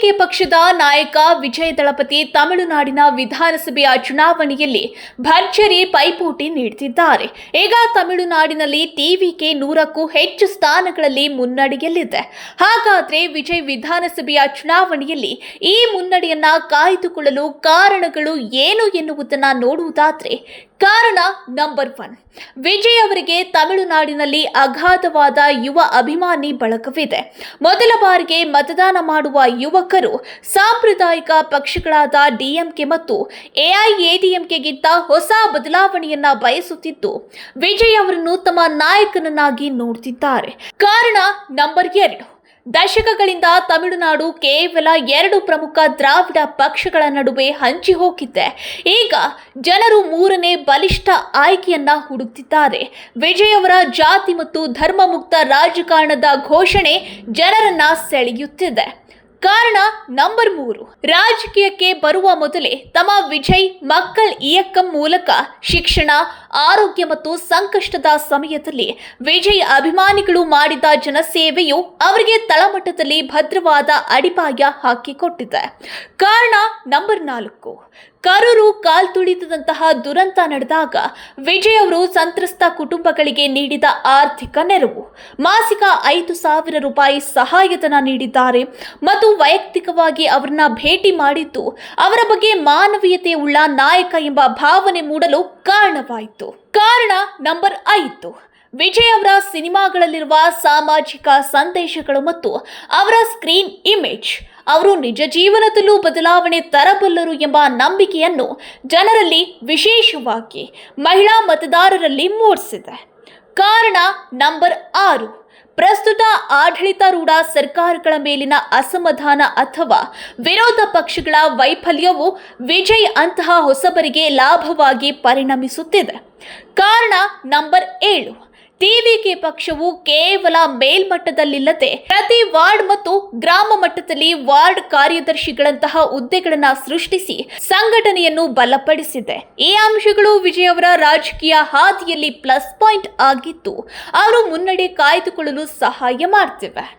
TVK ಪಕ್ಷದ ನಾಯಕ ವಿಜಯ್ ದಳಪತಿ ತಮಿಳುನಾಡಿನ ವಿಧಾನಸಭೆಯ ಚುನಾವಣೆಯಲ್ಲಿ ಭರ್ಜರಿ ಪೈಪೋಟಿ ನೀಡುತ್ತಿದ್ದಾರೆ. ಈಗ ತಮಿಳುನಾಡಿನಲ್ಲಿ ಟಿವಿಕೆ 100ಕ್ಕೂ ಹೆಚ್ಚು ಸ್ಥಾನಗಳಲ್ಲಿ ಮುನ್ನಡೆಯಲ್ಲಿದೆ. ಹಾಗಾದ್ರೆ ವಿಜಯ್ ವಿಧಾನಸಭೆಯ ಚುನಾವಣೆಯಲ್ಲಿ ಈ ಮುನ್ನಡೆಯನ್ನ ಕಾಯ್ದುಕೊಳ್ಳಲು ಕಾರಣಗಳು ಏನು ಎನ್ನುವುದನ್ನು ನೋಡುವುದಾದ್ರೆ, ಕಾರಣ ನಂಬರ್ 1, ವಿಜಯ್ ಅವರಿಗೆ ತಮಿಳುನಾಡಿನಲ್ಲಿ ಅಗಾಧವಾದ ಯುವ ಅಭಿಮಾನಿ ಬಳಗವಿದೆ. ಮೊದಲ ಬಾರಿಗೆ ಮತದಾನ ಮಾಡುವ ಯುವಕರು ಸಾಂಪ್ರದಾಯಿಕ ಪಕ್ಷಗಳಾದ ಡಿಎಂಕೆ ಮತ್ತು ಎಐಎಡಿಎಂಕೆಗಿಂತ ಹೊಸ ಬದಲಾವಣೆಯನ್ನ ಬಯಸುತ್ತಿದ್ದು, ವಿಜಯ್ ಅವರನ್ನು ತಮ್ಮ ನಾಯಕನನ್ನಾಗಿ ನೋಡುತ್ತಿದ್ದಾರೆ. ಕಾರಣ ನಂಬರ್ 2, ದಶಕಗಳಿಂದ ತಮಿಳುನಾಡು ಕೇವಲ 2 ಪ್ರಮುಖ ದ್ರಾವಿಡ ಪಕ್ಷಗಳ ನಡುವೆ ಹಂಚಿ ಹೋಗಿದ್ದೆ. ಈಗ ಜನರು 3ನೇ ಬಲಿಷ್ಠ ಆಯ್ಕೆಯನ್ನ ಹುಡುಕ್ತಿದ್ದಾರೆ. ವಿಜಯ್ ಅವರ ಜಾತಿ ಮತ್ತು ಧರ್ಮ ಮುಕ್ತ ರಾಜಕಾರಣದ ಘೋಷಣೆ ಜನರನ್ನ ಸೆಳೆಯುತ್ತಿದೆ. ಕಾರಣ ನಂಬರ್ 3, ರಾಜಕೀಯಕ್ಕೆ ಬರುವ ಮೊದಲೇ ತಮ್ಮ ವಿಜಯ್ ಮಕ್ಕಳ್ ಇಯಕ್ಕಂ ಮೂಲಕ ಶಿಕ್ಷಣ, ಆರೋಗ್ಯ ಮತ್ತು ಸಂಕಷ್ಟದ ಸಮಯದಲ್ಲಿ ವಿಜಯ್ ಅಭಿಮಾನಿಗಳು ಮಾಡಿದ ಜನಸೇವೆಯು ಅವರಿಗೆ ತಳಮಟ್ಟದಲ್ಲಿ ಭದ್ರವಾದ ಅಡಿಪಾಯ ಹಾಕಿಕೊಟ್ಟಿದೆ. ಕಾರಣ ನಂಬರ್ 4, ಕರೂರು ಕಾಲ್ತುಳಿತದಂತಹ ದುರಂತ ನಡೆದಾಗ ವಿಜಯ್ ಅವರು ಸಂತ್ರಸ್ತ ಕುಟುಂಬಗಳಿಗೆ ನೀಡಿದ ಆರ್ಥಿಕ ನೆರವು, ಮಾಸಿಕ 5,000 ರೂಪಾಯಿ ಸಹಾಯಧನ ನೀಡಿದ್ದಾರೆ ಮತ್ತು ವೈಯಕ್ತಿಕವಾಗಿ ಅವರನ್ನ ಭೇಟಿ ಮಾಡಿದ್ದು ಅವರ ಬಗ್ಗೆ ಮಾನವೀಯತೆ ಉಳ್ಳ ನಾಯಕ ಎಂಬ ಭಾವನೆ ಮೂಡಲು ಕಾರಣವಾಯಿತು. ಕಾರಣ ನಂಬರ್ 5, ವಿಜಯ್ ಅವರ ಸಿನಿಮಾಗಳಲ್ಲಿರುವ ಸಾಮಾಜಿಕ ಸಂದೇಶಗಳು ಮತ್ತು ಅವರ ಸ್ಕ್ರೀನ್ ಇಮೇಜ್ ಅವರು ನಿಜ ಜೀವನದಲ್ಲೂ ಬದಲಾವಣೆ ತರಬಲ್ಲರು ಎಂಬ ನಂಬಿಕೆಯನ್ನು ಜನರಲ್ಲಿ, ವಿಶೇಷವಾಗಿ ಮಹಿಳಾ ಮತದಾರರಲ್ಲಿ ಮೂಡಿಸಿದೆ. ಕಾರಣ ನಂಬರ್ 6, ಪ್ರಸ್ತುತ ಆಡಳಿತಾರೂಢ ಸರ್ಕಾರಗಳ ಮೇಲಿನ ಅಸಮಾಧಾನ ಅಥವಾ ವಿರೋಧ ಪಕ್ಷಗಳ ವೈಫಲ್ಯವು ವಿಜಯ್ ಅಂತಹ ಹೊಸಬರಿಗೆ ಲಾಭವಾಗಿ ಪರಿಣಮಿಸುತ್ತಿದೆ. ಕಾರಣ ನಂಬರ್ 7, ಟಿವಿಕೆ ಪಕ್ಷವು ಕೇವಲ ಮೇಲ್ಮಟ್ಟದಲ್ಲಿಲ್ಲದೆ ಪ್ರತಿ ವಾರ್ಡ್ ಮತ್ತು ಗ್ರಾಮ ಮಟ್ಟದಲ್ಲಿ ವಾರ್ಡ್ ಕಾರ್ಯದರ್ಶಿಗಳಂತಹ ಹುದ್ದೆಗಳನ್ನು ಸೃಷ್ಟಿಸಿ ಸಂಘಟನೆಯನ್ನು ಬಲಪಡಿಸಿದೆ. ಈ ಅಂಶಗಳು ವಿಜಯ್ ಅವರ ರಾಜಕೀಯ ಹಾದಿಯಲ್ಲಿ ಪ್ಲಸ್ ಪಾಯಿಂಟ್ ಆಗಿದ್ದು, ಅವರು ಮುನ್ನಡೆ ಕಾಯ್ದುಕೊಳ್ಳಲು ಸಹಾಯ ಮಾಡ್ತಿವೆ.